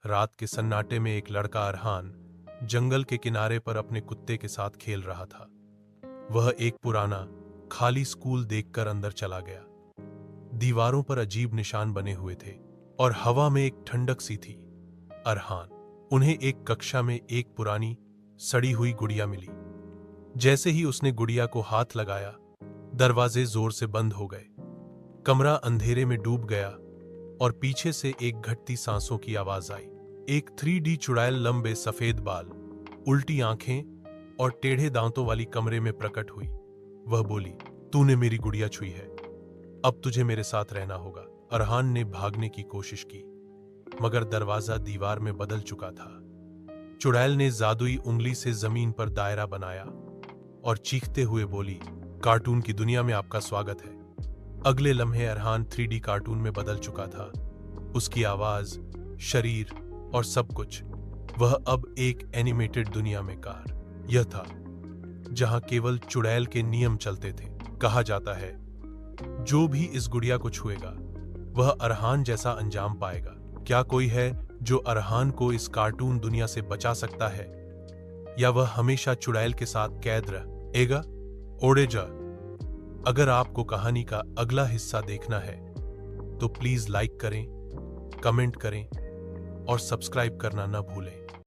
रात के सन्नाटे में एक लड़का अरहान जंगल के किनारे पर अपने कुत्ते के साथ खेल रहा था। वह एक पुराना खाली स्कूल देखकर अंदर चला गया। दीवारों पर अजीब निशान बने हुए थे और हवा में एक ठंडक सी थी। अरहान उन्हें एक कक्षा में एक पुरानी सड़ी हुई गुड़िया मिली। जैसे ही उसने गुड़िया को हाथ लगाया, दरवाजे जोर से बंद हो गए। कमरा अंधेरे में डूब गया और पीछे से एक घटती सांसों की आवाज आई। एक 3D चुड़ैल लंबे सफेद बाल, उल्टी आंखें और टेढ़े दांतों वाली कमरे में प्रकट हुई। वह बोली, तूने मेरी गुड़िया छुई है, अब तुझे मेरे साथ रहना होगा। अरहान ने भागने की कोशिश की, मगर दरवाजा दीवार में बदल चुका था। चुड़ैल ने जादुई उंगली से जमीन पर दायरा बनाया और चीखते हुए बोली, कार्टून की दुनिया में आपका स्वागत है। अगले लम्हे अरहान 3D कार्टून में बदल चुका था। उसकी आवाज, शरीर और सब कुछ, वह अब एक एनिमेटेड दुनिया में कार यह था जहां केवल चुड़ैल के नियम चलते थे। कहा जाता है, जो भी इस गुड़िया को छुएगा वह अरहान जैसा अंजाम पाएगा। क्या कोई है जो अरहान को इस कार्टून दुनिया से बचा सकता है, या वह हमेशा चुड़ैल के साथ कैद रहेगा? ओड़े जा। अगर आपको कहानी का अगला हिस्सा देखना है तो प्लीज लाइक करें, कमेंट करें और सब्सक्राइब करना न भूलें।